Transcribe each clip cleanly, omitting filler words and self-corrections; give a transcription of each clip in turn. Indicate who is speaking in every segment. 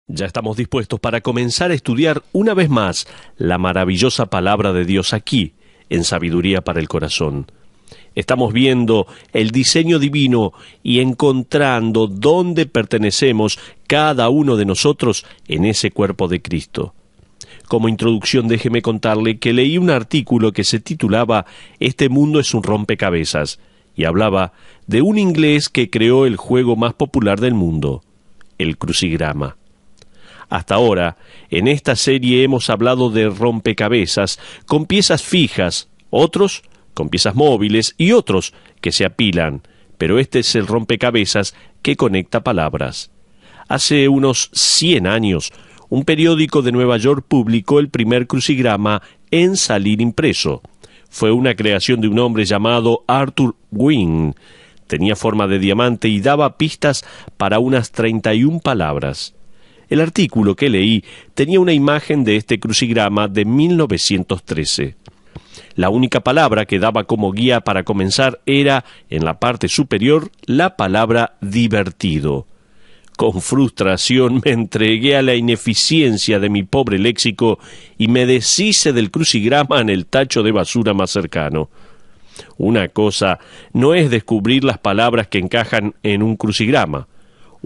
Speaker 1: Ya estamos dispuestos para comenzar a estudiar una vez más la maravillosa palabra de Dios aquí, en Sabiduría para el Corazón. Estamos viendo el diseño divino y encontrando dónde pertenecemos cada uno de nosotros en ese cuerpo de Cristo. Como introducción, déjeme contarle que leí un artículo que se titulaba «Este mundo es un rompecabezas» y hablaba de un inglés que creó el juego más popular del mundo, el crucigrama. Hasta ahora, en esta serie hemos hablado de rompecabezas con piezas fijas, otros con piezas móviles y otros que se apilan, pero este es el rompecabezas que conecta palabras. Hace unos 100 años, un periódico de Nueva York publicó el primer crucigrama en salir impreso. Fue una creación de un hombre llamado Arthur Gwynne. Tenía forma de diamante y daba pistas para unas 31 palabras. El artículo que leí tenía una imagen de este crucigrama de 1913. La única palabra que daba como guía para comenzar era, en la parte superior, la palabra divertido. Con frustración me entregué a la ineficiencia de mi pobre léxico y me deshice del crucigrama en el tacho de basura más cercano. Una cosa no es descubrir las palabras que encajan en un crucigrama.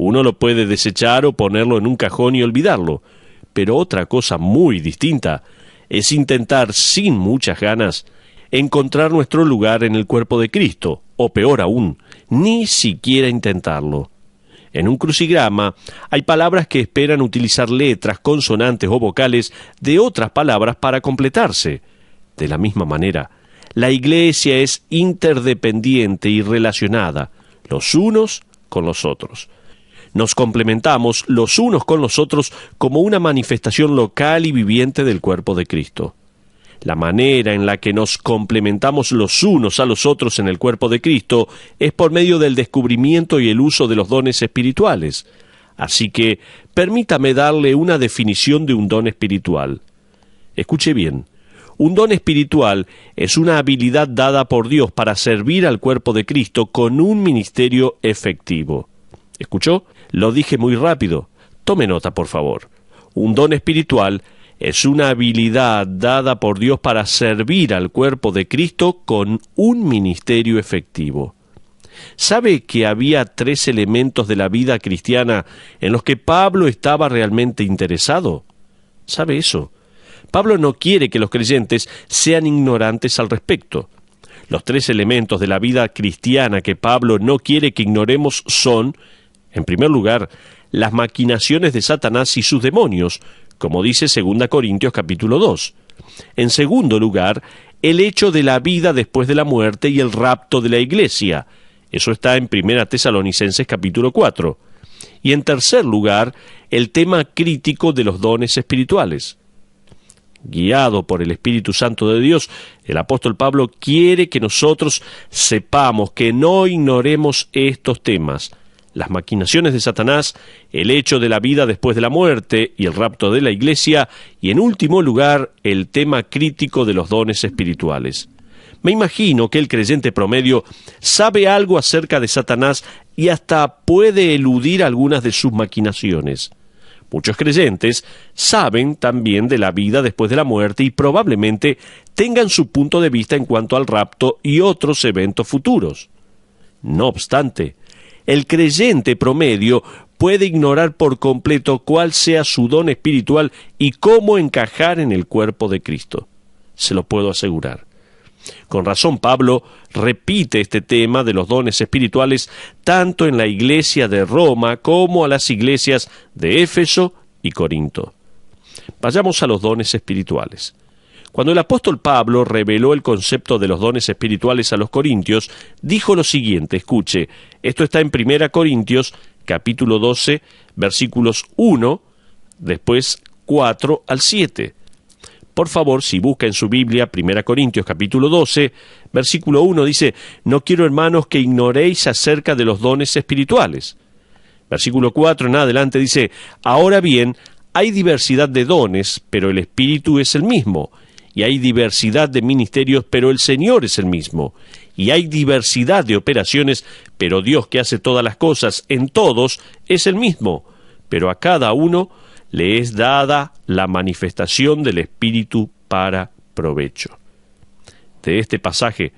Speaker 1: Uno lo puede desechar o ponerlo en un cajón y olvidarlo, pero otra cosa muy distinta es intentar sin muchas ganas encontrar nuestro lugar en el cuerpo de Cristo, o peor aún, ni siquiera intentarlo. En un crucigrama hay palabras que esperan utilizar letras, consonantes o vocales de otras palabras para completarse. De la misma manera, la Iglesia es interdependiente y relacionada, los unos con los otros. Nos complementamos los unos con los otros como una manifestación local y viviente del cuerpo de Cristo. La manera en la que nos complementamos los unos a los otros en el cuerpo de Cristo es por medio del descubrimiento y el uso de los dones espirituales. Así que permítame darle una definición de un don espiritual. Escuche bien. Un don espiritual es una habilidad dada por Dios para servir al cuerpo de Cristo con un ministerio efectivo. ¿Escuchó? Lo dije muy rápido. Tome nota, por favor. Un don espiritual es una habilidad dada por Dios para servir al cuerpo de Cristo con un ministerio efectivo. ¿Sabe que había 3 elementos de la vida cristiana en los que Pablo estaba realmente interesado? ¿Sabe eso? Pablo no quiere que los creyentes sean ignorantes al respecto. Los 3 elementos de la vida cristiana que Pablo no quiere que ignoremos son, en primer lugar, las maquinaciones de Satanás y sus demonios, como dice 2 Corintios capítulo 2. En segundo lugar, el hecho de la vida después de la muerte y el rapto de la iglesia. Eso está en 1 Tesalonicenses capítulo 4. Y en tercer lugar, el tema crítico de los dones espirituales. Guiado por el Espíritu Santo de Dios, el apóstol Pablo quiere que nosotros sepamos, que no ignoremos estos temas. Las maquinaciones de Satanás, el hecho de la vida después de la muerte y el rapto de la iglesia, y en último lugar, el tema crítico de los dones espirituales. Me imagino que el creyente promedio sabe algo acerca de Satanás y hasta puede eludir algunas de sus maquinaciones. Muchos creyentes saben también de la vida después de la muerte y probablemente tengan su punto de vista en cuanto al rapto y otros eventos futuros. No obstante, el creyente promedio puede ignorar por completo cuál sea su don espiritual y cómo encajar en el cuerpo de Cristo. Se lo puedo asegurar. Con razón, Pablo repite este tema de los dones espirituales tanto en la iglesia de Roma como a las iglesias de Éfeso y Corinto. Vayamos a los dones espirituales. Cuando el apóstol Pablo reveló el concepto de los dones espirituales a los corintios, dijo lo siguiente, escuche, esto está en 1 Corintios, capítulo 12, versículos 1, después 4 al 7. Por favor, si busca en su Biblia, 1 Corintios, capítulo 12, versículo 1, dice, «No quiero, hermanos, que ignoréis acerca de los dones espirituales». Versículo 4 en adelante dice, «Ahora bien, hay diversidad de dones, pero el Espíritu es el mismo». Y hay diversidad de ministerios, pero el Señor es el mismo. Y hay diversidad de operaciones, pero Dios que hace todas las cosas en todos es el mismo. pero a cada uno le es dada la manifestación del Espíritu para provecho. De este pasaje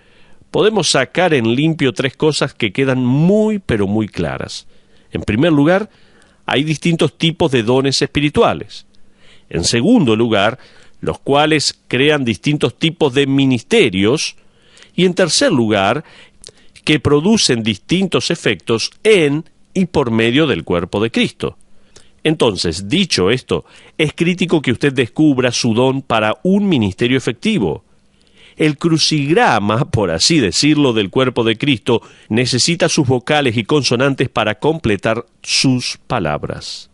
Speaker 1: podemos sacar en limpio tres cosas que quedan muy, pero muy claras. En primer lugar, hay distintos tipos de dones espirituales. En segundo lugar, los cuales crean distintos tipos de ministerios. Y en tercer lugar, que producen distintos efectos en y por medio del cuerpo de Cristo. Entonces, dicho esto, es crítico que usted descubra su don para un ministerio efectivo. El crucigrama, por así decirlo, del cuerpo de Cristo necesita sus vocales y consonantes para completar sus palabras.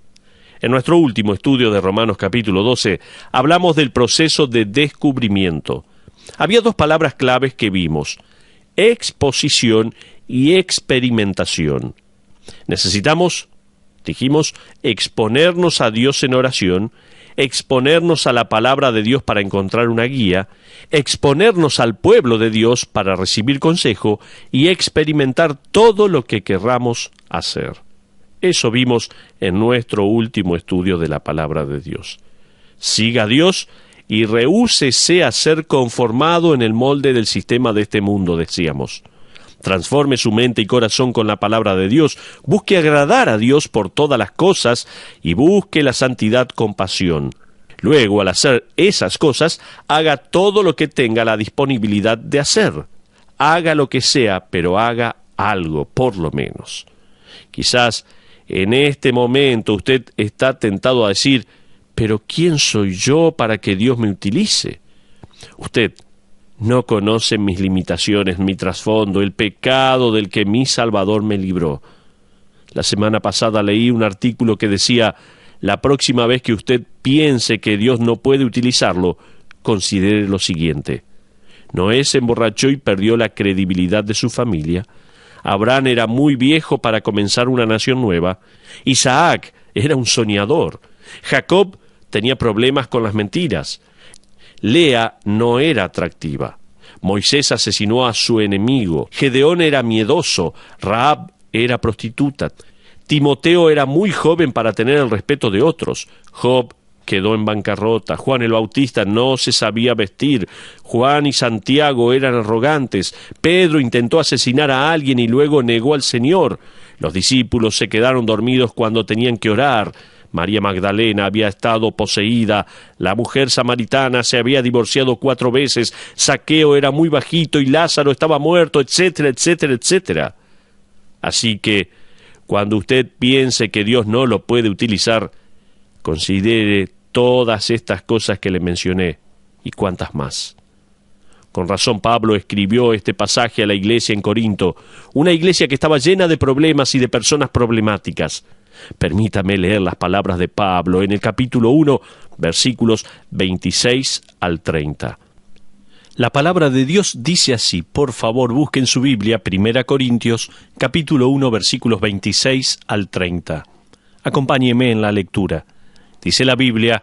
Speaker 1: En nuestro último estudio de Romanos capítulo 12, hablamos del proceso de descubrimiento. Había dos palabras claves que vimos: exposición y experimentación. Necesitamos, dijimos, exponernos a Dios en oración, exponernos a la palabra de Dios para encontrar una guía, exponernos al pueblo de Dios para recibir consejo y experimentar todo lo que querramos hacer. Eso vimos en nuestro último estudio de la palabra de Dios. Siga a Dios y rehúsese a ser conformado en el molde del sistema de este mundo, decíamos. Transforme su mente y corazón con la palabra de Dios, busque agradar a Dios por todas las cosas y busque la santidad con pasión. Luego, al hacer esas cosas, haga todo lo que tenga la disponibilidad de hacer. Haga lo que sea, pero haga algo, por lo menos. Quizás en este momento usted está tentado a decir: ¿pero quién soy yo para que Dios me utilice? Usted no conoce mis limitaciones, mi trasfondo, el pecado del que mi Salvador me libró. La semana pasada leí un artículo que decía: la próxima vez que usted piense que Dios no puede utilizarlo, considere lo siguiente. Noé se emborrachó y perdió la credibilidad de su familia. Abraham era muy viejo para comenzar una nación nueva. Isaac era un soñador. Jacob tenía problemas con las mentiras. Lea no era atractiva. Moisés asesinó a su enemigo. Gedeón era miedoso. Rahab era prostituta. Timoteo era muy joven para tener el respeto de otros. Job quedó en bancarrota. Juan el Bautista no se sabía vestir. Juan y Santiago eran arrogantes. Pedro intentó asesinar a alguien y luego negó al Señor. Los discípulos se quedaron dormidos cuando tenían que orar. María Magdalena había estado poseída, la mujer samaritana se había divorciado 4 veces, Zaqueo era muy bajito y Lázaro estaba muerto, etcétera, etcétera, etcétera. Así que, cuando usted piense que Dios no lo puede utilizar, considere todas estas cosas que le mencioné y cuantas más. Con razón Pablo escribió este pasaje a la iglesia en Corinto, una iglesia que estaba llena de problemas y de personas problemáticas. Permítame leer las palabras de Pablo en el capítulo 1, versículos 26 al 30. La palabra de Dios dice así, por favor busquen su Biblia, 1 Corintios, capítulo 1, versículos 26 al 30. Acompáñeme en la lectura. Dice la Biblia: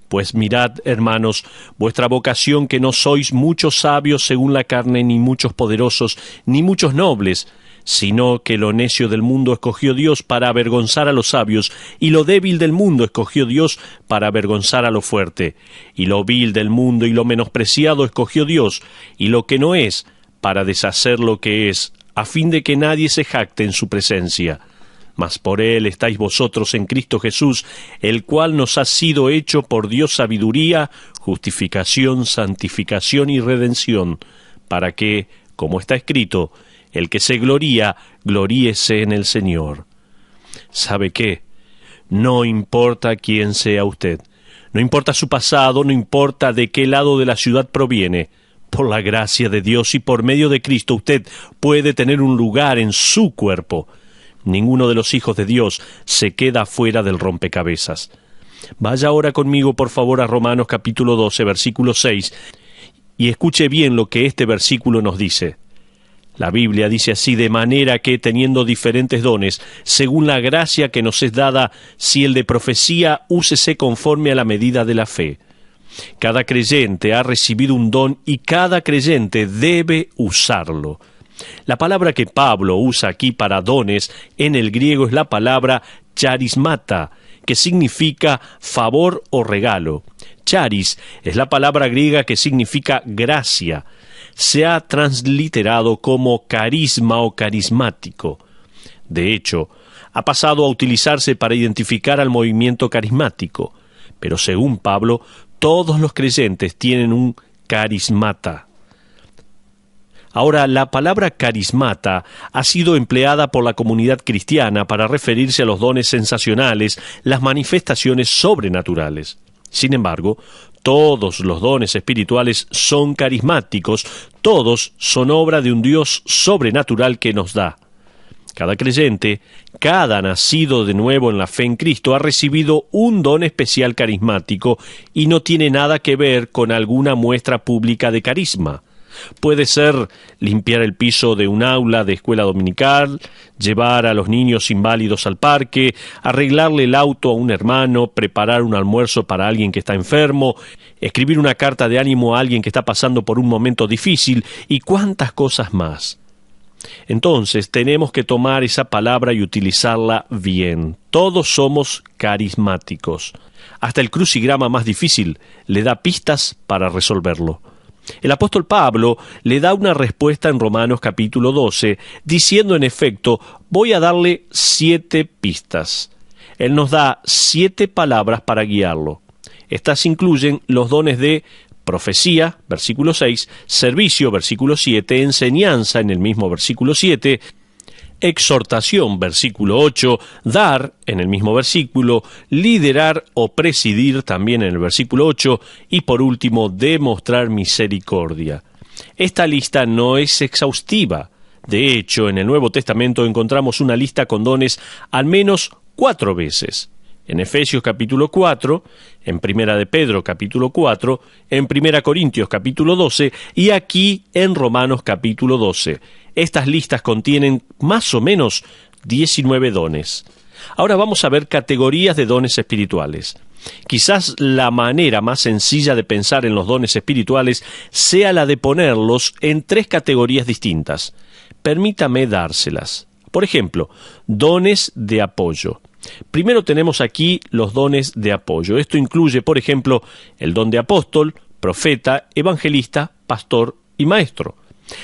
Speaker 1: pues mirad, hermanos, vuestra vocación, que no sois muchos sabios según la carne, ni muchos poderosos, ni muchos nobles, sino que lo necio del mundo escogió Dios para avergonzar a los sabios, y lo débil del mundo escogió Dios para avergonzar a lo fuerte, y lo vil del mundo y lo menospreciado escogió Dios, y lo que no es, para deshacer lo que es, a fin de que nadie se jacte en su presencia. Mas por él estáis vosotros en Cristo Jesús, el cual nos ha sido hecho por Dios sabiduría, justificación, santificación y redención, para que, como está escrito, el que se gloría, gloríese en el Señor. ¿Sabe qué? No importa quién sea usted, no importa su pasado, no importa de qué lado de la ciudad proviene, por la gracia de Dios y por medio de Cristo usted puede tener un lugar en su cuerpo. Ninguno de los hijos de Dios se queda fuera del rompecabezas. Vaya ahora conmigo, por favor, a Romanos capítulo 12, versículo 6, y escuche bien lo que este versículo nos dice. La Biblia dice así: de manera que, teniendo diferentes dones, según la gracia que nos es dada, si el de profecía, úsese conforme a la medida de la fe. Cada creyente ha recibido un don y cada creyente debe usarlo. La palabra que Pablo usa aquí para dones en el griego es la palabra charismata, que significa favor o regalo. Charis es la palabra griega que significa gracia. Se ha transliterado como carisma o carismático. De hecho, ha pasado a utilizarse para identificar al movimiento carismático. Pero según Pablo, todos los creyentes tienen un carismata. Ahora, la palabra carismata ha sido empleada por la comunidad cristiana para referirse a los dones sensacionales, las manifestaciones sobrenaturales. Sin embargo, todos los dones espirituales son carismáticos, todos son obra de un Dios sobrenatural que nos da. Cada creyente, cada nacido de nuevo en la fe en Cristo ha recibido un don especial carismático y no tiene nada que ver con alguna muestra pública de carisma. Puede ser limpiar el piso de un aula de escuela dominical, llevar a los niños inválidos al parque, arreglarle el auto a un hermano, preparar un almuerzo para alguien que está enfermo, escribir una carta de ánimo a alguien que está pasando por un momento difícil y cuántas cosas más. Entonces tenemos que tomar esa palabra y utilizarla bien. Todos somos carismáticos. Hasta el crucigrama más difícil le da pistas para resolverlo. El apóstol Pablo le da una respuesta en Romanos capítulo 12, diciendo en efecto, voy a darle 7 pistas. Él nos da 7 palabras para guiarlo. Estas incluyen los dones de profecía, versículo 6, servicio, versículo 7, enseñanza en el mismo versículo 7, exhortación, versículo 8, dar, en el mismo versículo, liderar o presidir, también en el versículo 8, y por último, demostrar misericordia. Esta lista no es exhaustiva. De hecho, en el Nuevo Testamento encontramos una lista con dones al menos 4 veces. En Efesios capítulo 4, en Primera de Pedro capítulo 4, en Primera Corintios capítulo 12 y aquí en Romanos capítulo 12. Estas listas contienen más o menos 19 dones. Ahora vamos a ver categorías de dones espirituales. Quizás la manera más sencilla de pensar en los dones espirituales sea la de ponerlos en 3 categorías distintas. Permítame dárselas. Por ejemplo, dones de apoyo. Primero tenemos aquí los dones de apoyo. Esto incluye, por ejemplo, el don de apóstol, profeta, evangelista, pastor y maestro.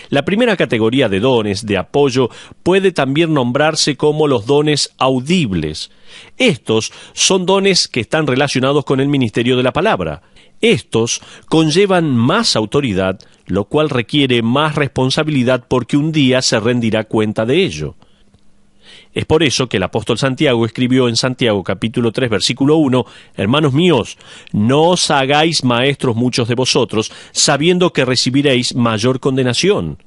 Speaker 1: La primera categoría de dones de apoyo puede también nombrarse como los dones audibles. Estos son dones que están relacionados con el ministerio de la palabra. Estos conllevan más autoridad, lo cual requiere más responsabilidad porque un día se rendirá cuenta de ello. Es por eso que el apóstol Santiago escribió en Santiago capítulo 3 versículo 1, «Hermanos míos, no os hagáis maestros muchos de vosotros, sabiendo que recibiréis mayor condenación».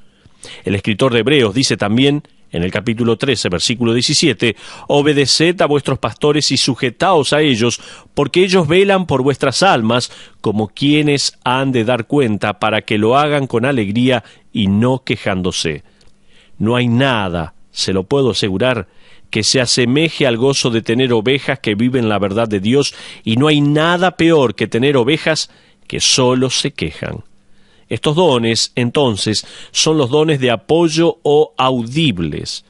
Speaker 1: El escritor de Hebreos dice también, en el capítulo 13 versículo 17, «Obedeced a vuestros pastores y sujetaos a ellos, porque ellos velan por vuestras almas, como quienes han de dar cuenta, para que lo hagan con alegría y no quejándose». No hay nada, se lo puedo asegurar, que se asemeje al gozo de tener ovejas que viven la verdad de Dios, y no hay nada peor que tener ovejas que solo se quejan. Estos dones, entonces, son los dones de apoyo o audibles.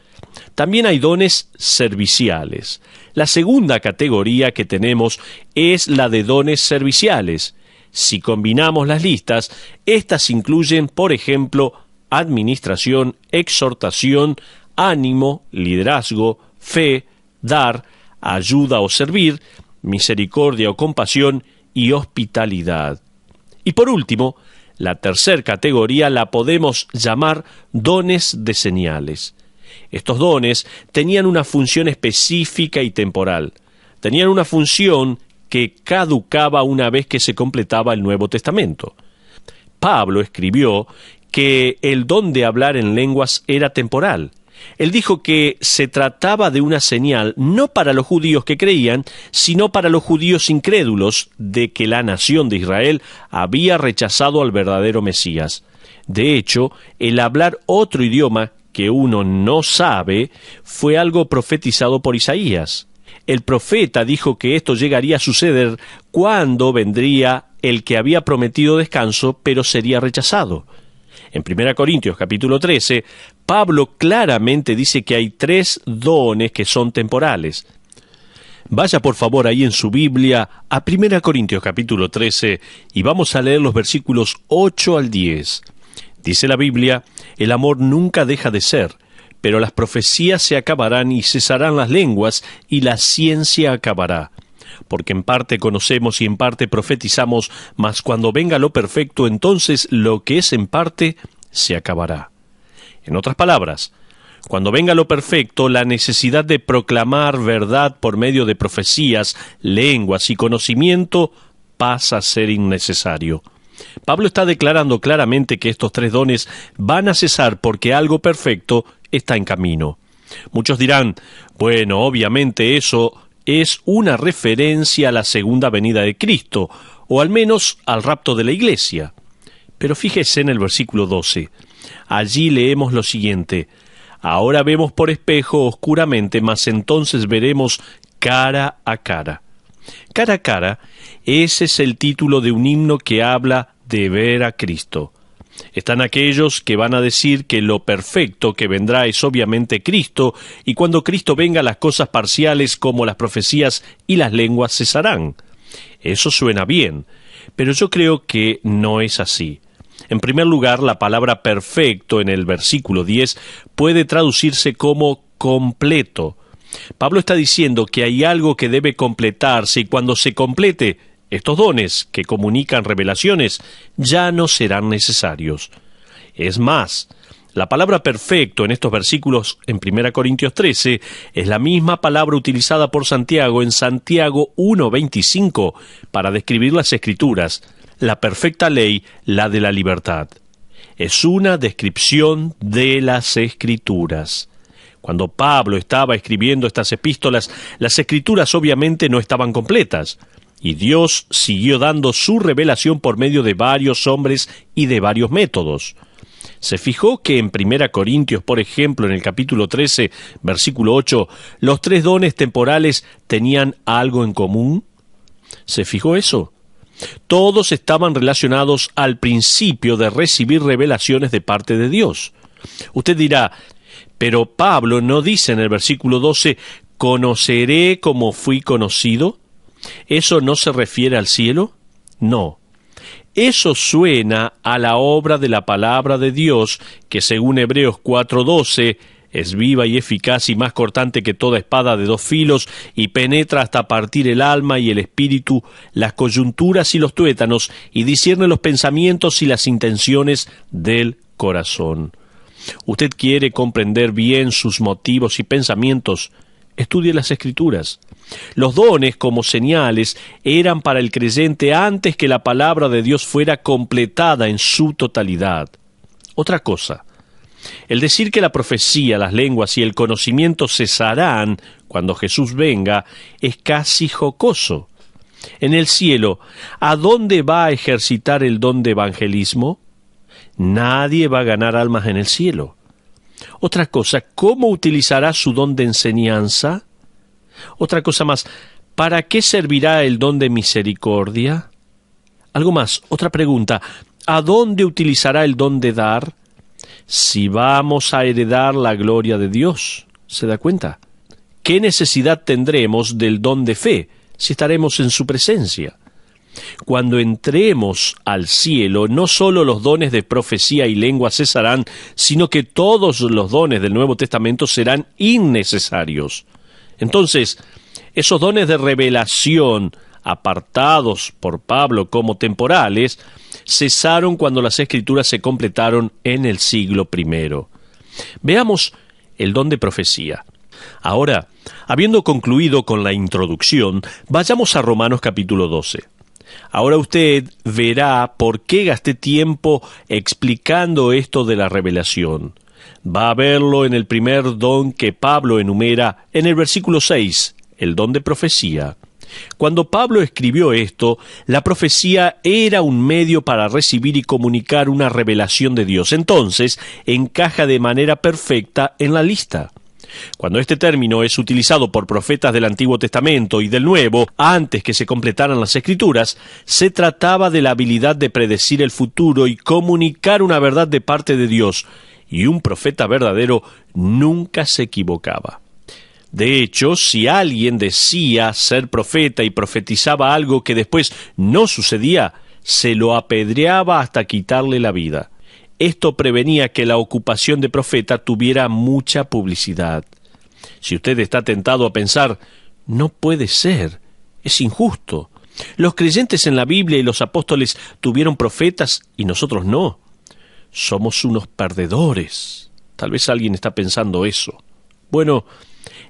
Speaker 1: También hay dones serviciales. La segunda categoría que tenemos es la de dones serviciales. Si combinamos las listas, estas incluyen, por ejemplo, administración, exhortación, ánimo, liderazgo, fe, dar, ayuda o servir, misericordia o compasión y hospitalidad. Y por último, la tercera categoría la podemos llamar dones de señales. Estos dones tenían una función específica y temporal. Tenían una función que caducaba una vez que se completaba el Nuevo Testamento. Pablo escribió que el don de hablar en lenguas era temporal. Él dijo que se trataba de una señal no para los judíos que creían, sino para los judíos incrédulos de que la nación de Israel había rechazado al verdadero Mesías. De hecho, el hablar otro idioma que uno no sabe fue algo profetizado por Isaías. El profeta dijo que esto llegaría a suceder cuando vendría el que había prometido descanso, pero sería rechazado. En 1 Corintios capítulo 13, Pablo claramente dice que hay 3 dones que son temporales. Vaya por favor ahí en su Biblia a 1 Corintios capítulo 13 y vamos a leer los versículos 8 al 10. Dice la Biblia: el amor nunca deja de ser, pero las profecías se acabarán y cesarán las lenguas y la ciencia acabará. Porque en parte conocemos y en parte profetizamos, mas cuando venga lo perfecto, entonces lo que es en parte se acabará. En otras palabras, cuando venga lo perfecto, la necesidad de proclamar verdad por medio de profecías, lenguas y conocimiento pasa a ser innecesario. Pablo está declarando claramente que estos tres dones van a cesar porque algo perfecto está en camino. Muchos dirán, bueno, obviamente eso es una referencia a la segunda venida de Cristo, o al menos al rapto de la iglesia. Pero fíjese en el versículo 12. Allí leemos lo siguiente: ahora vemos por espejo oscuramente, mas entonces veremos cara a cara. Cara a cara, ese es el título de un himno que habla de ver a Cristo. Están aquellos que van a decir que lo perfecto que vendrá es obviamente Cristo, y cuando Cristo venga las cosas parciales como las profecías y las lenguas cesarán. Eso suena bien, pero yo creo que no es así. En primer lugar, la palabra perfecto en el versículo 10 puede traducirse como completo. Pablo está diciendo que hay algo que debe completarse y cuando se complete, estos dones que comunican revelaciones ya no serán necesarios. Es más, la palabra perfecto en estos versículos en 1 Corintios 13 es la misma palabra utilizada por Santiago en Santiago 1:25 para describir las Escrituras, la perfecta ley, la de la libertad. Es una descripción de las Escrituras. Cuando Pablo estaba escribiendo estas epístolas, las Escrituras obviamente no estaban completas, y Dios siguió dando su revelación por medio de varios hombres y de varios métodos. ¿Se fijó que en 1 Corintios, por ejemplo, en el capítulo 13, versículo 8, los tres dones temporales tenían algo en común? ¿Se fijó eso? Todos estaban relacionados al principio de recibir revelaciones de parte de Dios. Usted dirá, pero Pablo no dice en el versículo 12, ¿conoceré como fui conocido? ¿Eso no se refiere al cielo? No. Eso suena a la obra de la palabra de Dios, que según Hebreos 4:12, es viva y eficaz y más cortante que toda espada de dos filos, y penetra hasta partir el alma y el espíritu, las coyunturas y los tuétanos, y discierne los pensamientos y las intenciones del corazón. ¿Usted quiere comprender bien sus motivos y pensamientos? Estudie las Escrituras. Los dones como señales eran para el creyente antes que la palabra de Dios fuera completada en su totalidad. Otra cosa, el decir que la profecía, las lenguas y el conocimiento cesarán cuando Jesús venga es casi jocoso. En el cielo, ¿a dónde va a ejercitar el don de evangelismo? Nadie va a ganar almas en el cielo. Otra cosa, ¿cómo utilizará su don de enseñanza? Otra cosa más, ¿para qué servirá el don de misericordia? Algo más, otra pregunta, ¿a dónde utilizará el don de dar? Si vamos a heredar la gloria de Dios, ¿se da cuenta? ¿Qué necesidad tendremos del don de fe si estaremos en su presencia? Cuando entremos al cielo, no solo los dones de profecía y lengua cesarán, sino que todos los dones del Nuevo Testamento serán innecesarios. Entonces, esos dones de revelación, apartados por Pablo como temporales, cesaron cuando las Escrituras se completaron en el siglo I. Veamos el don de profecía. Ahora, habiendo concluido con la introducción, vayamos a Romanos capítulo 12. Ahora usted verá por qué gasté tiempo explicando esto de la revelación. Va a verlo en el primer don que Pablo enumera en el versículo 6, el don de profecía. Cuando Pablo escribió esto, la profecía era un medio para recibir y comunicar una revelación de Dios. Entonces, encaja de manera perfecta en la lista. Cuando este término es utilizado por profetas del Antiguo Testamento y del Nuevo, antes que se completaran las Escrituras, se trataba de la habilidad de predecir el futuro y comunicar una verdad de parte de Dios, y un profeta verdadero nunca se equivocaba. De hecho, si alguien decía ser profeta y profetizaba algo que después no sucedía, se lo apedreaba hasta quitarle la vida. Esto prevenía que la ocupación de profeta tuviera mucha publicidad. Si usted está tentado a pensar, no puede ser, es injusto. Los creyentes en la Biblia y los apóstoles tuvieron profetas y nosotros no. Somos unos perdedores. Tal vez alguien está pensando eso. Bueno,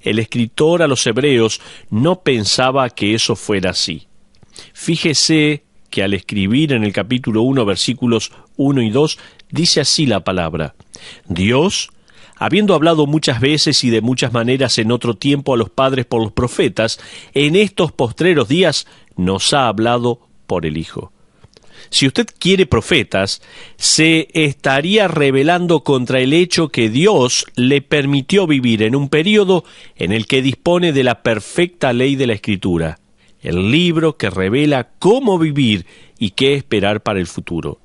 Speaker 1: el escritor a los hebreos no pensaba que eso fuera así. Fíjese que al escribir en el capítulo 1, versículos 1 y 2, dice así la palabra: Dios, habiendo hablado muchas veces y de muchas maneras en otro tiempo a los padres por los profetas, en estos postreros días nos ha hablado por el Hijo. Si usted quiere profetas, se estaría rebelando contra el hecho que Dios le permitió vivir en un período en el que dispone de la perfecta ley de la Escritura, el libro que revela cómo vivir y qué esperar para el futuro.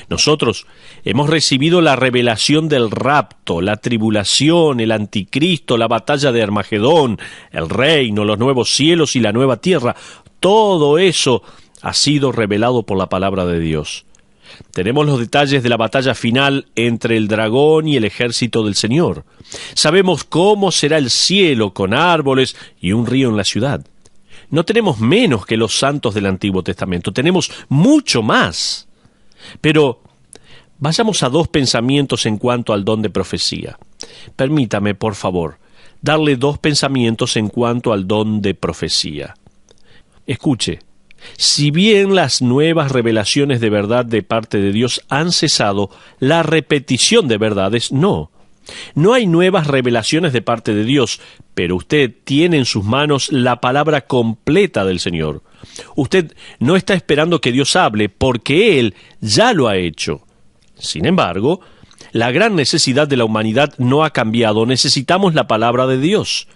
Speaker 1: Nosotros hemos recibido la revelación del rapto, la tribulación, el anticristo, la batalla de Armagedón, el reino, los nuevos cielos y la nueva tierra. Todo eso ha sido revelado por la palabra de Dios. Tenemos los detalles de la batalla final entre el dragón y el ejército del Señor. Sabemos cómo será el cielo con árboles y un río en la ciudad. No tenemos menos que los santos del Antiguo Testamento, tenemos mucho más. Pero vayamos a dos pensamientos en cuanto al don de profecía. Permítame, por favor, darle dos pensamientos en cuanto al don de profecía. Escuche, si bien las nuevas revelaciones de verdad de parte de Dios han cesado, la repetición de verdades no. No hay nuevas revelaciones de parte de Dios, pero usted tiene en sus manos la palabra completa del Señor. Usted no está esperando que Dios hable, porque Él ya lo ha hecho. Sin embargo, la gran necesidad de la humanidad no ha cambiado. Necesitamos la palabra de Dios.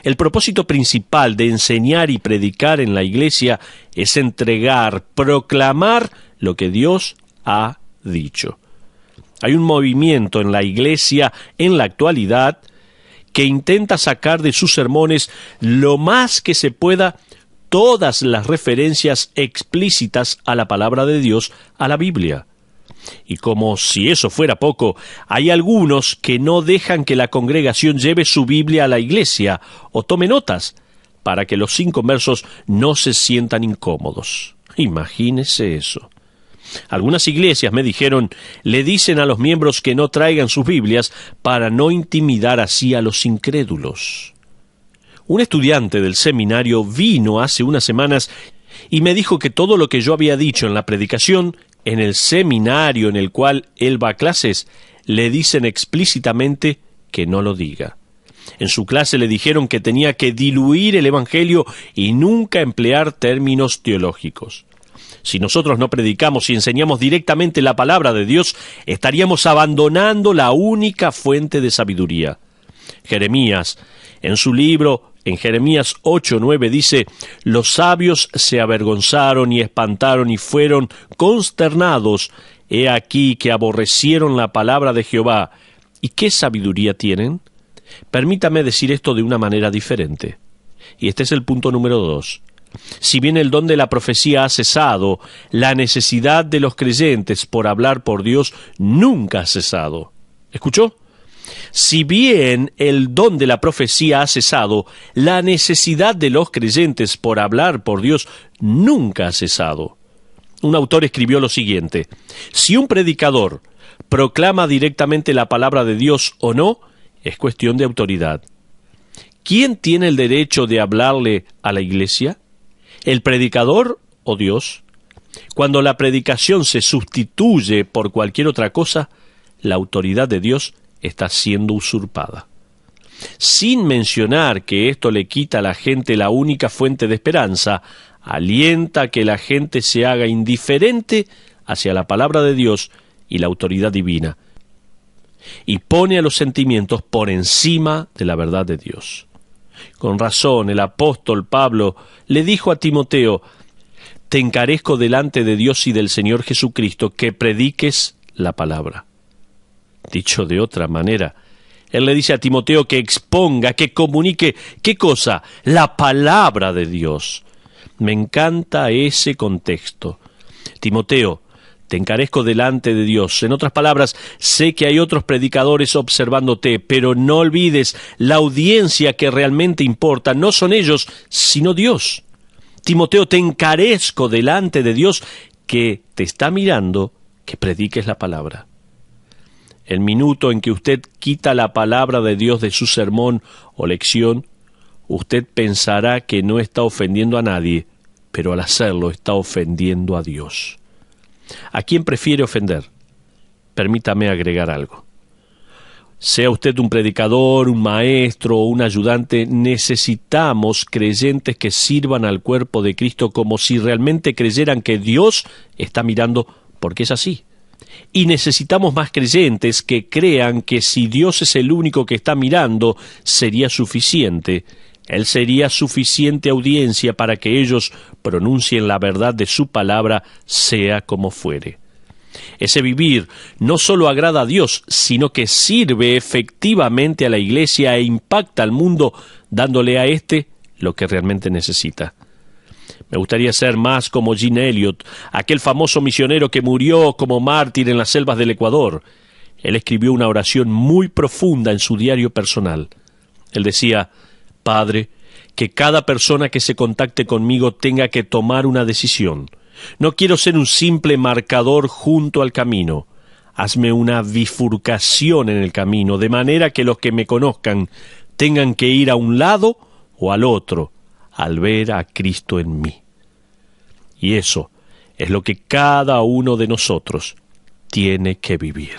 Speaker 1: El propósito principal de enseñar y predicar en la iglesia es entregar, proclamar lo que Dios ha dicho. Hay un movimiento en la iglesia en la actualidad que intenta sacar de sus sermones lo más que se pueda todas las referencias explícitas a la palabra de Dios, a la Biblia. Y como si eso fuera poco, hay algunos que no dejan que la congregación lleve su Biblia a la iglesia o tome notas para que los inconversos no se sientan incómodos. Imagínese eso. Algunas iglesias, me dijeron, le dicen a los miembros que no traigan sus Biblias para no intimidar así a los incrédulos. Un estudiante del seminario vino hace unas semanas y me dijo que todo lo que yo había dicho en la predicación, en el seminario en el cual él va a clases, le dicen explícitamente que no lo diga. En su clase le dijeron que tenía que diluir el Evangelio y nunca emplear términos teológicos. Si nosotros no predicamos y enseñamos directamente la palabra de Dios, estaríamos abandonando la única fuente de sabiduría. Jeremías, en su libro, en Jeremías 8:9 dice: «Los sabios se avergonzaron y espantaron y fueron consternados. He aquí que aborrecieron la palabra de Jehová». ¿Y qué sabiduría tienen? Permítame decir esto de una manera diferente. Y este es el punto número 2. Si bien el don de la profecía ha cesado, la necesidad de los creyentes por hablar por Dios nunca ha cesado. ¿Escuchó? Si bien el don de la profecía ha cesado, la necesidad de los creyentes por hablar por Dios nunca ha cesado. Un autor escribió lo siguiente: si un predicador proclama directamente la palabra de Dios o no, es cuestión de autoridad. ¿Quién tiene el derecho de hablarle a la iglesia? ¿El predicador o Dios? Cuando la predicación se sustituye por cualquier otra cosa, la autoridad de Dios está siendo usurpada. Sin mencionar que esto le quita a la gente la única fuente de esperanza, alienta a que la gente se haga indiferente hacia la palabra de Dios y la autoridad divina, y pone a los sentimientos por encima de la verdad de Dios. Con razón, el apóstol Pablo le dijo a Timoteo: «Te encarezco delante de Dios y del Señor Jesucristo que prediques la palabra». Dicho de otra manera, Él le dice a Timoteo que exponga, que comunique, ¿qué cosa? La palabra de Dios. Me encanta ese contexto. Timoteo, te encarezco delante de Dios. En otras palabras, sé que hay otros predicadores observándote, pero no olvides, la audiencia que realmente importa no son ellos, sino Dios. Timoteo, te encarezco delante de Dios que te está mirando, que prediques la palabra. El minuto en que usted quita la palabra de Dios de su sermón o lección, usted pensará que no está ofendiendo a nadie, pero al hacerlo está ofendiendo a Dios. ¿A quién prefiere ofender? Permítame agregar algo. Sea usted un predicador, un maestro o un ayudante, necesitamos creyentes que sirvan al cuerpo de Cristo como si realmente creyeran que Dios está mirando, porque es así. Y necesitamos más creyentes que crean que si Dios es el único que está mirando, sería suficiente. Él sería suficiente audiencia para que ellos pronuncien la verdad de su palabra, sea como fuere. Ese vivir no solo agrada a Dios, sino que sirve efectivamente a la iglesia e impacta al mundo, dándole a éste lo que realmente necesita. Me gustaría ser más como Gene Elliot, aquel famoso misionero que murió como mártir en las selvas del Ecuador. Él escribió una oración muy profunda en su diario personal. Él decía: Padre, que cada persona que se contacte conmigo tenga que tomar una decisión. No quiero ser un simple marcador junto al camino. Hazme una bifurcación en el camino, de manera que los que me conozcan tengan que ir a un lado o al otro, al ver a Cristo en mí. Y eso es lo que cada uno de nosotros tiene que vivir.